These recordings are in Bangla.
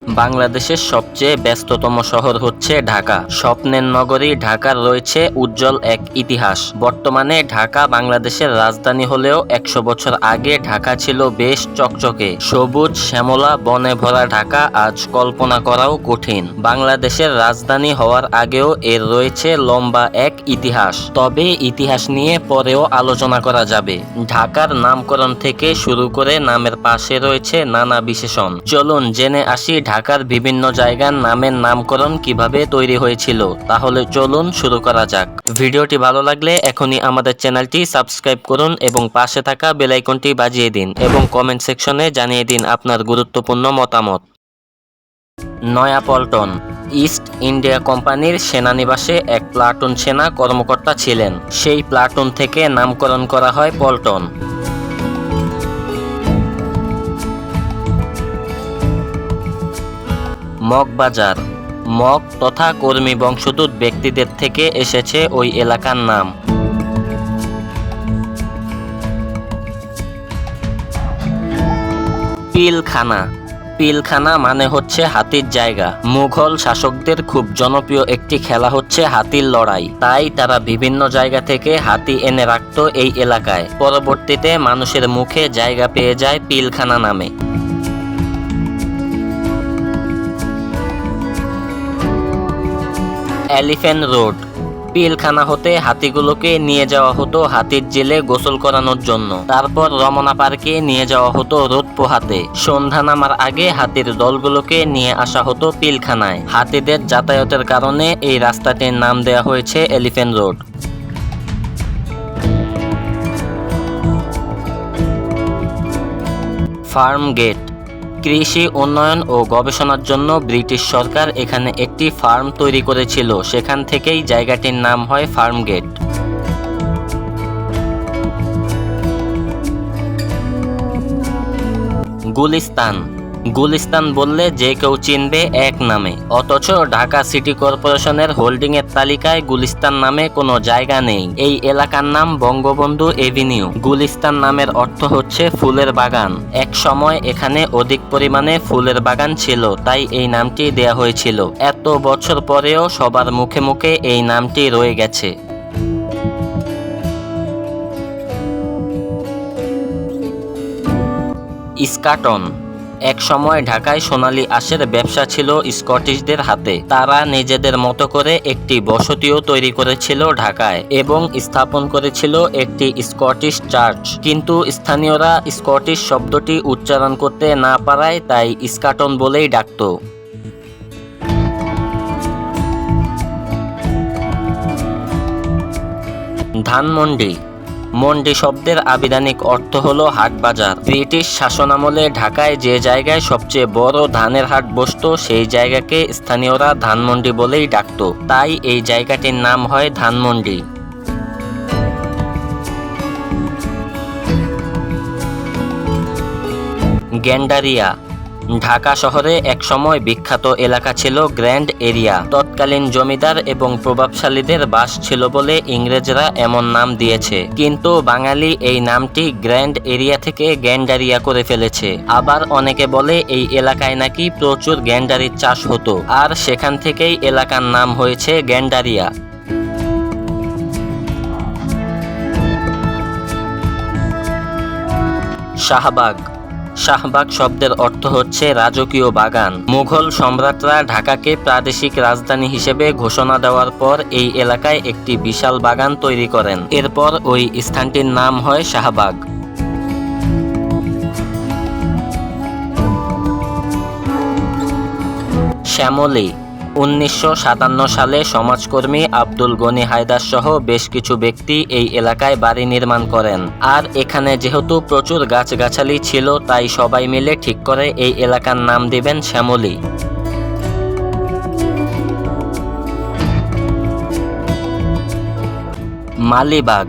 বাংলাদেশের সবচেয়ে ব্যস্ততম শহর হচ্ছে ঢাকা। স্বপ্নের নগরী ঢাকার রয়েছে উজ্জ্বল এক ইতিহাস। বর্তমানে ঢাকা বাংলাদেশের রাজধানী হলেও 100 বছর আগে ঢাকা ছিল বেশ চকচকে সবুজ শ্যামলা বনে ভরা ঢাকা আজ কল্পনা করাও কঠিন। বাংলাদেশের রাজধানী হওয়ার আগেও এর রয়েছে লম্বা এক ইতিহাস, তবে ইতিহাস নিয়ে পরেও আলোচনা করা যাবে। ঢাকার নামকরণ থেকে শুরু করে নামের পাশে রয়েছে নানা বিশেষণ। চলুন জেনে আসি ঢাকার বিভিন্ন জায়গার নামের নামকরণ কিভাবে তৈরি হয়েছিল। তাহলে চলুন শুরু করা যাক। ভিডিওটি ভালো লাগলে এখনই আমাদের চ্যানেলটি সাবস্ক্রাইব করুন এবং পাশে থাকা বেল আইকনটি বাজিয়ে দিন এবং কমেন্ট সেকশনে জানিয়ে দিন আপনার গুরুত্বপূর্ণ মতামত। নয়াপল্টন ইস্ট ইন্ডিয়া কোম্পানির সেনানিবাসে এক প্লাটুন সেনা কর্মকর্তা ছিলেন। সেই প্লাটুন থেকে নামকরণ করা হয় পল্টন। মগবাজার মগ তথা কর্মী বংশোদ্ভূত ব্যক্তিদের থেকে এসেছে ওই এলাকার নাম। পিলখানা পিলখানা মানে হচ্ছে হাতির জায়গা। মুঘল শাসকদের খুব জনপ্রিয় একটি খেলা হচ্ছে হাতির লড়াই, তাই তারা বিভিন্ন জায়গা থেকে হাতি এনে রাখত এই এলাকায়। পরবর্তীতে মানুষের মুখে জায়গা পেয়ে যায় পিলখানা নামে। এলিফ্যান্ট রোড পিলখানা হতে হাতিগুলোকে নিয়ে যাওয়া হতো হাতির জেলে গোসল করানোর জন্য। তারপর রমনা পার্কে নিয়ে যাওয়া হতো রোদ পোহাতে। সন্ধ্যা নামার আগে হাতির দলগুলোকে নিয়ে আসা হতো পিলখানায়। হাতিদের যাতায়াতের কারণে এই রাস্তাটির নাম দেওয়া হয়েছে এলিফ্যান্ট রোড। ফার্ম গেট কৃষি উন্নয়ন ও গবেষণার জন্য ব্রিটিশ সরকার এখানে একটি ফার্ম তৈরি করেছিল, সেখান থেকেই জায়গাটির নাম হয় ফার্ম গেট। গুলিস্তান গুলিস্তান বললে যে কেউ চিনবে এক নামে, অথচ ঢাকা সিটি কর্পোরেশনের হোল্ডিং এর তালিকায় গুলিস্তান নামে কোনো জায়গা নেই। এই এলাকার নাম বঙ্গবন্ধু এভিনিউ। গুলিস্তান নামের অর্থ হচ্ছে ফুলের বাগান। এক সময় এখানে অধিক পরিমাণে ফুলের বাগান ছিল, তাই এই নামটি দেয়া হয়েছিল। এত বছর পরেও সবার মুখে মুখে এই নামটি রয়ে গেছে। ইস্কাটন এক সময় ঢাকায় সোনালী আঁশের ব্যবসা ছিল স্কটিশদের হাতে। তারা নিজেদের মতো করে একটি বসতিও তৈরি করেছিল ঢাকায় এবং স্থাপন করেছিল একটি স্কটিশ চার্চ। কিন্তু স্থানীয়রা স্কটিশ শব্দটি উচ্চারণ করতে না পারায় তাই ইস্কাটন বলেই ডাকত। ধানমন্ডি মন্ডি শব্দের আবিধানিক অর্থ হলো হাট বাজার। ব্রিটিশ শাসনামলে ঢাকায় যে জায়গায় সবচেয়ে বড় ধানের হাট বসতো সেই জায়গাকে স্থানীয়রা ধানমন্ডি বলেই ডাকত, তাই এই জায়গাটির নাম হয় ধানমন্ডি। গ্যান্ডারিয়া ঢাকা শহরে একসময় বিখ্যাত এলাকা ছিল গ্র্যান্ড এরিয়া। তৎকালীন জমিদার এবং প্রভাবশালীদের বাস ছিল বলে ইংরেজরা এমন নাম দিয়েছে, কিন্তু বাঙালি এই নামটি গ্র্যান্ড এরিয়া থেকে গ্যান্ডারিয়া করে ফেলেছে। আবার অনেকে বলে এই এলাকায় নাকি প্রচুর গ্যান্ডারির চাষ হতো, আর সেখান থেকেই এলাকার নাম হয়েছে গ্যান্ডারিয়া। শাহবাগ শাহবাগ শব্দের অর্থ হচ্ছে রাজকীয় বাগান। মুঘল সম্রাটরা ঢাকাকে প্রাদেশিক রাজধানী হিসেবে ঘোষণা দেওয়ার পর এই এলাকায় একটি বিশাল বাগান তৈরি করেন। এরপর ওই স্থানটির নাম হয় শাহবাগ। শ্যামলী 1957 সালে সমাজকর্মী আব্দুল গনি হায়দার সহ বেশ কিছু ব্যক্তি এই এলাকায় বাড়ি নির্মাণ করেন। আর এখানে যেহেতু প্রচুর গাছগাছালি ছিল, তাই সবাই মিলে ঠিক করে এই এলাকার নাম দিবেন শ্যামলী। মালিবাগ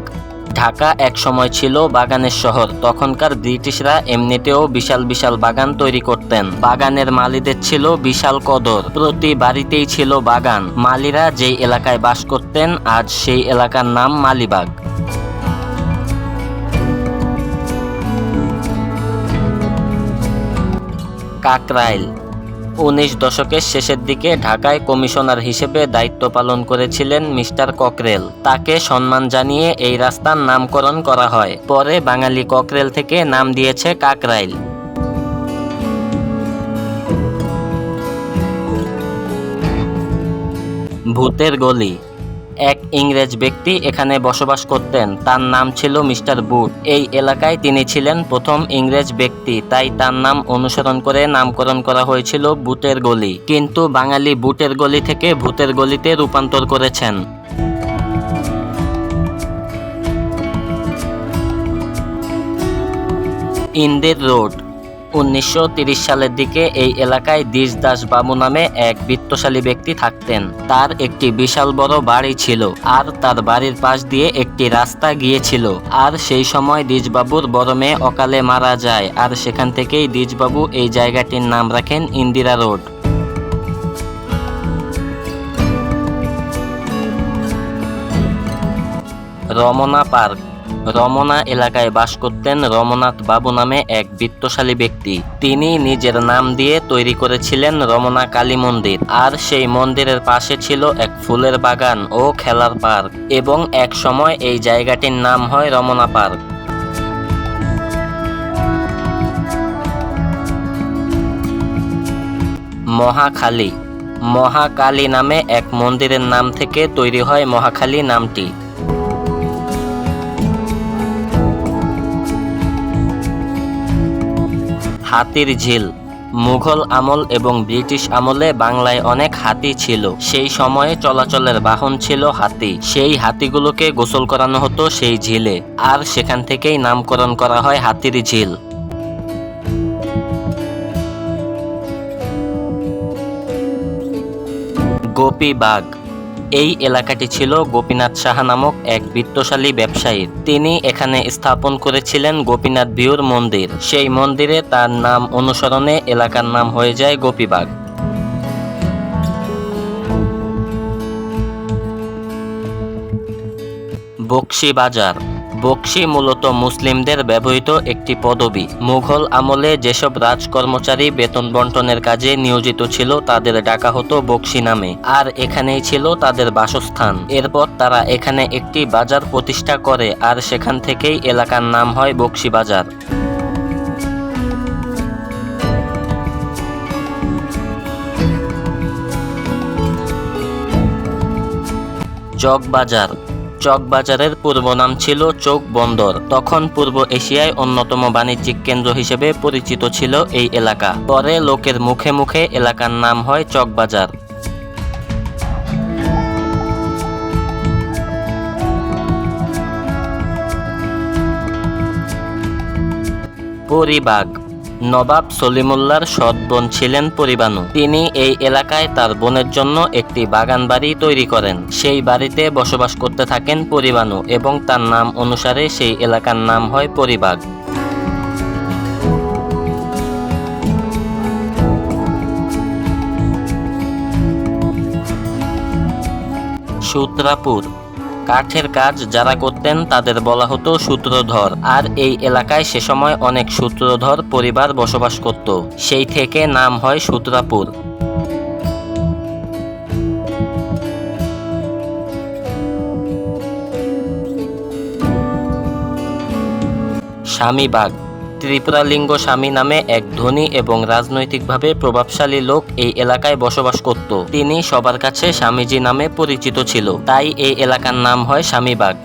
ঢাকা এক সময় ছিল বাগানের শহর। তখনকার ব্রিটিশরা এমনিতেও বিশাল বিশাল বাগান তৈরি করতেন। বাগানের মালিদের ছিল বিশাল কদর, প্রতি বাড়িতেই ছিল বাগান। মালিরা যেই এলাকায় বাস করতেন আজ সেই এলাকার নাম মালিবাগ। কাকরাইল 19 দশকের শেষের দিকে ঢাকায় কমিশনার হিসেবে দায়িত্ব পালন করেছিলেন মিস্টার ককরেল। তাকে সম্মান জানিয়ে এই রাস্তার নামকরণ করা হয়। পরে বাঙালি ককরেল থেকে নাম দিয়েছে কাকরাইল। ভূতের গলি। এক ইংরেজ ব্যক্তি এখানে বসবাস করতেন। তার নাম ছিল মিস্টার বুট। এই এলাকায় তিনি ছিলেন প্রথম ইংরেজ ব্যক্তি, তাই তার নাম অনুসরণ করে নামকরণ করা হয়েছিল বুটের গলি। কিন্তু বাঙালি বুটের গলি থেকে ভূতের গলিতে রূপান্তর করেছেন। ইন্দির রোড। 1930 সালের দিকে এই এলাকায় দ্বিজদাস বাবু নামে এক বিত্তশালী ব্যক্তি থাকতেন। তার একটি বিশাল বড় বাড়ি ছিল, আর তার বাড়ির পাশ দিয়ে একটি রাস্তা গিয়েছিল। আর সেই সময় দ্বিজবাবুর বড় মেয়ে অকালে মারা যায়, আর সেখান থেকেই দ্বিজবাবু এই জায়গাটির নাম রাখেন ইন্দিরা রোড। রমনা পার্ক। রমনা এলাকায় বাস করতেন রমনাথ বাবু নামে এক বিত্তশালী ব্যক্তি। তিনি নিজের নাম দিয়ে তৈরি করেছিলেন রমনা কালী মন্দির, আর সেই মন্দিরের পাশে ছিল এক ফুলের বাগান ও খেলার পার্ক, এবং এক সময় এই জায়গাটির নাম হয় রমনা পার্ক। মহাখালী। মহাকালী নামে এক মন্দিরের নাম থেকে তৈরি হয় মহাখালী নামটি। হাতির ঝিল। মুঘল আমল এবং ব্রিটিশ আমলে বাংলায় অনেক হাতি ছিল। সেই সময়ে চলাচলের বাহন ছিল হাতি। সেই হাতিগুলোকে গোসল করানো হতো সেই ঝিলে, আর সেখান থেকেই নামকরণ করা হয় হাতির ঝিল। গোপীবাগ। এই এলাকাটি ছিল গোপীনাথ সাহা নামক এক বিত্তশালী ব্যবসায়ী। তিনি এখানে স্থাপন করেছিলেন গোপীনাথ ভিউর মন্দির। সেই মন্দিরে তার নাম অনুসরণে এলাকার নাম হয়ে যায় গোপীবাগ। বকশী বাজার। বকশী মূলত মুসলিমদের ব্যবহৃত একটি পদবি। মুঘল আমলে যেসব রাজকর্মচারী বেতন বন্টনের কাজে নিয়োজিত ছিল তাদের ডাকা হতো বকশী নামে, আর এখানেই ছিল তাদের বাসস্থান। এরপর তারা এখানে একটি বাজার প্রতিষ্ঠা করে, আর সেখান থেকেই এলাকার নাম হয় বকশী বাজার। চকবাজার। চকবাজারের পূর্ব নাম ছিল চৌক বন্দর। তখন পূর্ব এশিয়ায় অন্যতম বাণিজ্যিক কেন্দ্র হিসেবে পরিচিত ছিল এই এলাকা। পরে লোকের মুখে মুখে এলাকার নাম হয় চকবাজার। পরিবাগ। নবাব সলিমুল্লাহর সৎ বোন ছিলেন পরিবানু। তিনি এই এলাকায় তার বোনের জন্য একটি বাগান বাড়ি তৈরি করেন। সেই বাড়িতে বসবাস করতে থাকেন পরিবানু, এবং তার নাম অনুসারে সেই এলাকার নাম হয় পরিবাগ। সূত্রাপুর। কাঠের কাজ যারা করতেন তাদের বলা হতো সূত্রধর, আর এই এলাকায় সে সময় অনেক সূত্রধর পরিবার বসবাস করত। সেই থেকে নাম হয় সূত্রাপুর। স্বামীবাগ। ত্রিপুরালিঙ্গ স্বামী নামে এক ধনী এবং রাজনৈতিকভাবে প্রভাবশালী লোক এই এলাকায় বসবাস করত। তিনি সবার কাছে স্বামীজি নামে পরিচিত ছিল, তাই এই এলাকার নাম হয় স্বামীবাগ।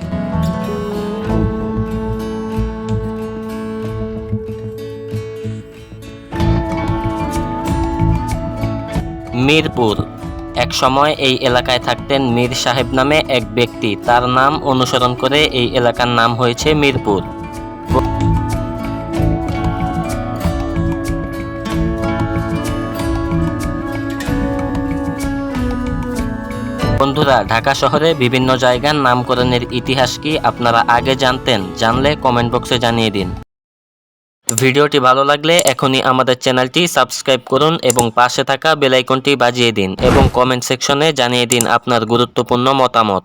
মিরপুর। এক সময় এই এলাকায় থাকতেন মীর সাহেব নামে এক ব্যক্তি। তার নাম অনুসরণ করে এই এলাকার নাম হয়েছে মিরপুর। বন্ধুরা, ঢাকা শহরে বিভিন্ন জায়গার নামকরণের ইতিহাস কি আপনারা আগে জানতেন? জানলে কমেন্ট বক্সে জানিয়ে দিন। ভিডিওটি ভালো লাগলে এখনই আমাদের চ্যানেলটি সাবস্ক্রাইব করুন এবং পাশে থাকা বেল আইকনটি বাজিয়ে দিন, এবং কমেন্ট সেকশনে জানিয়ে দিন আপনার গুরুত্বপূর্ণ মতামত।